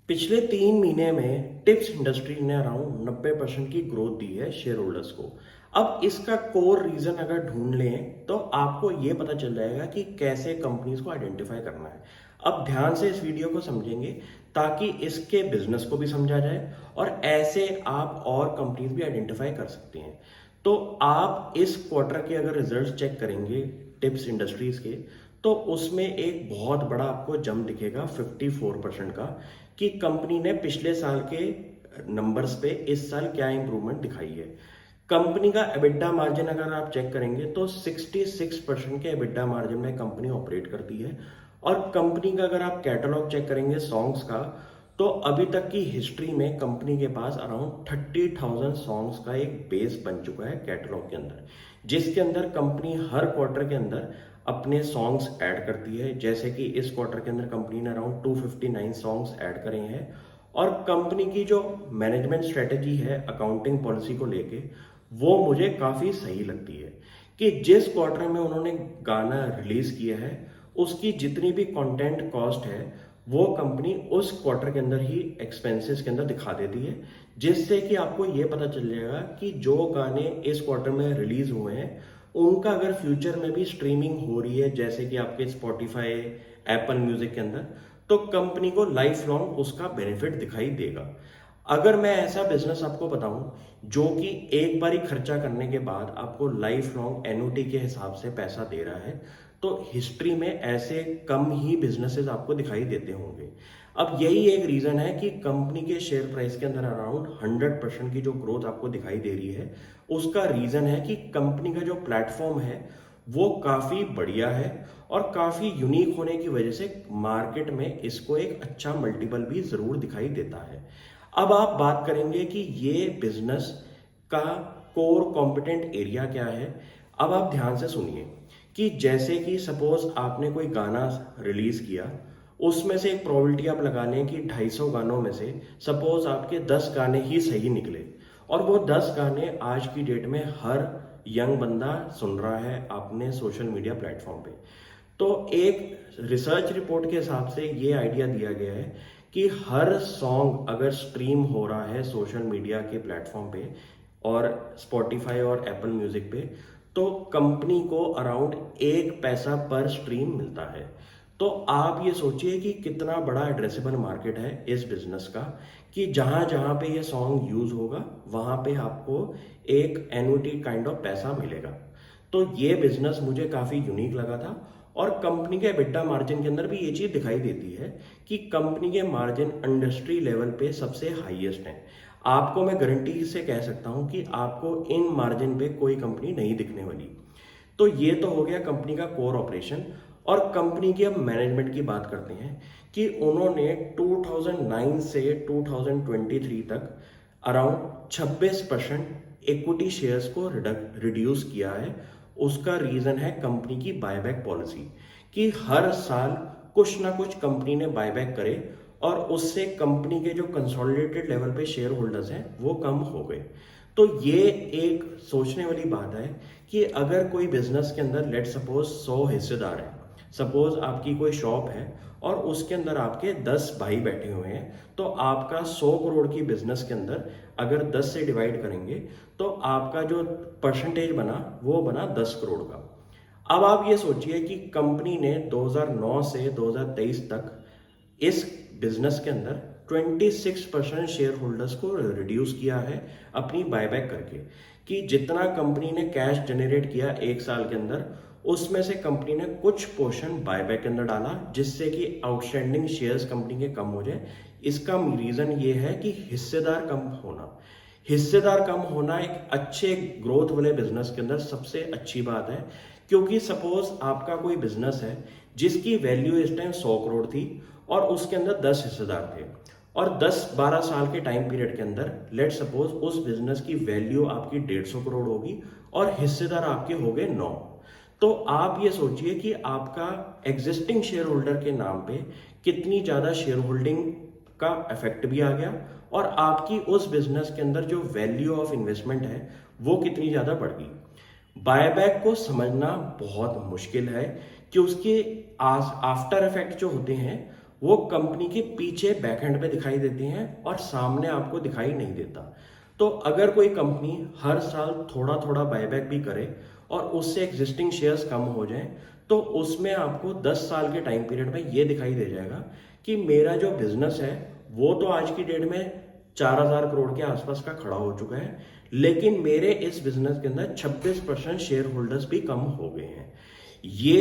पिछले 3 महीने में टिप्स इंडस्ट्री ने अराउंड 90% की ग्रोथ दी है शेयर होल्डर्स को। अब इसका कोर रीजन अगर ढूंढ लें तो आपको ये पता चल जाएगा कि कैसे कंपनीज को आइडेंटिफाई करना है। अब ध्यान से इस वीडियो को समझेंगे ताकि इसके बिजनेस को भी समझा जाए और ऐसे आप और कंपनीज भी आइडेंटिफाई कर सकते हैं। तो आप इस क्वार्टर के अगर रिजल्ट चेक करेंगे टिप्स इंडस्ट्रीज के, तो उसमें एक बहुत बड़ा आपको जंप दिखेगा 54% का, कि कंपनी ने पिछले साल के नंबर्स पे इस साल क्या इंप्रूवमेंट दिखाई है। कंपनी का एबिटा मार्जिन अगर आप चेक करेंगे तो 66% के एबिटा मार्जिन में कंपनी ऑपरेट करती है। और कंपनी का अगर आप कैटलॉग चेक करेंगे सॉन्ग्स का, तो अभी तक की हिस्ट्री में कंपनी के पास अराउंड 30,000 सॉन्ग्स का एक बेस बन चुका है कैटलॉग के अंदर, जिसके अंदर कंपनी हर क्वार्टर के अंदर अपने सॉन्ग्स ऐड करती है। जैसे कि इस क्वार्टर के अंदर कंपनी ने अराउंड 259 सॉन्ग्स ऐड करे हैं। और कंपनी की जो मैनेजमेंट स्ट्रेटेजी है अकाउंटिंग पॉलिसी को लेके, वो मुझे काफ़ी सही लगती है कि जिस क्वार्टर में उन्होंने गाना रिलीज किया है उसकी जितनी भी कंटेंट कॉस्ट है वो कंपनी उस क्वार्टर के अंदर ही एक्सपेंसेस के अंदर दिखा देती है, जिससे कि आपको ये पता चल जाएगा कि जो गाने इस क्वार्टर में रिलीज हुए हैं उनका अगर फ्यूचर में भी स्ट्रीमिंग हो रही है, जैसे कि आपके स्पॉटिफाई, एप्पल म्यूजिक के अंदर, तो कंपनी को लाइफ लॉन्ग उसका बेनिफिट दिखाई देगा। अगर मैं ऐसा बिजनेस आपको बताऊं जो कि एक बार ही खर्चा करने के बाद आपको लाइफ लॉन्ग एन्युटी के हिसाब से पैसा दे रहा है, तो हिस्ट्री में ऐसे कम ही बिजनेसेस आपको दिखाई देते होंगे। अब यही एक रीजन है कि कंपनी के शेयर प्राइस के अंदर अराउंड 100% की जो ग्रोथ आपको दिखाई दे रही है, उसका रीजन है कि कंपनी का जो प्लेटफॉर्म है वो काफी बढ़िया है और काफी यूनिक होने की वजह से मार्केट में इसको एक अच्छा मल्टीपल भी जरूर दिखाई देता है। अब आप बात करेंगे कि ये बिजनेस का कोर कॉम्पिटेंट एरिया क्या है। अब आप ध्यान से सुनिए कि जैसे कि सपोज आपने कोई गाना रिलीज किया, उसमें से एक प्रोबेबिलिटी आप लगा लें कि 250 गानों में से सपोज आपके 10 गाने ही सही निकले, और वो 10 गाने आज की डेट में हर यंग बंदा सुन रहा है अपने सोशल मीडिया प्लेटफॉर्म पे। तो एक रिसर्च रिपोर्ट के हिसाब से ये आइडिया दिया गया है कि हर सॉन्ग अगर स्ट्रीम हो रहा है सोशल मीडिया के प्लेटफॉर्म पे और स्पॉटिफाई और एप्पल म्यूजिक पे, तो कंपनी को अराउंड 1 पैसा पर स्ट्रीम मिलता है। तो आप ये सोचिए कि कितना बड़ा एड्रेसेबल मार्केट है इस बिजनेस का, कि जहां जहां पे ये सॉन्ग यूज होगा वहां पे आपको एक एन्युटी काइंड ऑफ पैसा मिलेगा। तो ये बिजनेस मुझे काफी यूनिक लगा था। और कंपनी के एबिटा मार्जिन के अंदर भी ये चीज दिखाई देती है कि कंपनी के मार्जिन इंडस्ट्री लेवल पे सबसे हाईएस्ट है। आपको मैं गारंटी से कह सकता हूं कि आपको इन मार्जिन पे कोई कंपनी नहीं दिखने वाली। तो ये तो हो गया कंपनी का कोर ऑपरेशन। और कंपनी की अब मैनेजमेंट की बात करते हैं कि उन्होंने 2009 से 2023 तक अराउंड 26% इक्विटी शेयर्स को रिड्यूस किया है। उसका रीजन है कंपनी की बायबैक पॉलिसी, कि हर साल कुछ ना कुछ कंपनी ने बायबैक करे और उससे कंपनी के जो कंसोलिडेटेड लेवल पे शेयर होल्डर्स हैं वो कम हो गए। तो ये एक सोचने वाली बात है कि अगर कोई बिजनेस के अंदर लेट सपोज 100 हिस्सेदार है, सपोज आपकी कोई शॉप है और उसके अंदर आपके 10 भाई बैठे हुए हैं, तो आपका 100 करोड़ की बिजनेस के अंदर अगर 10 से डिवाइड करेंगे तो आपका जो परसेंटेज बना वो बना 10 करोड़ का। अब आप ये सोचिए कि कंपनी ने 2009 से 2023 तक इस बिजनेस के अंदर 26% शेयर होल्डर्स को रिड्यूस किया है अपनी बायबैक करके, कि जितना कंपनी ने कैश जनरेट किया एक साल के अंदर उसमें से कंपनी ने कुछ पोर्शन बायबैक के अंदर डाला, जिससे कि आउटस्टैंडिंग शेयर्स कंपनी के कम हो जाए। इसका रीजन ये है कि हिस्सेदार कम होना। हिस्सेदार कम होना एक अच्छे ग्रोथ वाले बिजनेस के अंदर सबसे अच्छी बात है, क्योंकि सपोज आपका कोई बिजनेस है जिसकी वैल्यू इस टाइम 100 करोड़ थी और उसके अंदर 10 हिस्सेदार थे, और 10-12 साल के टाइम पीरियड के अंदर लेट सपोज उस बिजनेस की वैल्यू आपकी 150 करोड़ होगी और हिस्सेदार आपके हो गए 9। तो आप ये सोचिए कि आपका एग्जिस्टिंग शेयर होल्डर के नाम पे कितनी ज्यादा शेयर होल्डिंग का इफेक्ट भी आ गया, और आपकी उस बिजनेस के अंदर जो वैल्यू ऑफ इन्वेस्टमेंट है वो कितनी ज्यादा बढ़ गई। बायबैक को समझना बहुत मुश्किल है कि उसके आफ्टर इफेक्ट जो होते हैं वो कंपनी के पीछे बैकएंड पे दिखाई देती हैं और सामने आपको दिखाई नहीं देता। तो अगर कोई कंपनी हर साल थोड़ा थोड़ा बायबैक भी करे और उससे एग्जिस्टिंग शेयर्स कम हो जाएं, तो उसमें आपको 10 साल के टाइम पीरियड में ये दिखाई दे जाएगा कि मेरा जो बिजनेस है वो तो आज की डेट में 4,000 करोड़ के आसपास का खड़ा हो चुका है, लेकिन मेरे इस बिजनेस के अंदर 26% शेयर होल्डर्स भी कम हो गए हैं। ये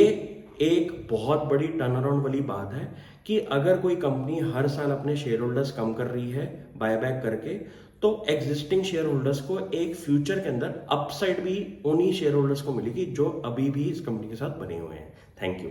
एक बहुत बड़ी टर्न अराउंड वाली बात है कि अगर कोई कंपनी हर साल अपने शेयर होल्डर्स कम कर रही है बायबैक करके, तो एग्जिस्टिंग शेयर होल्डर्स को एक फ्यूचर के अंदर अपसाइड भी उन्हीं शेयर होल्डर्स को मिलेगी जो अभी भी इस कंपनी के साथ बने हुए हैं। Thank you.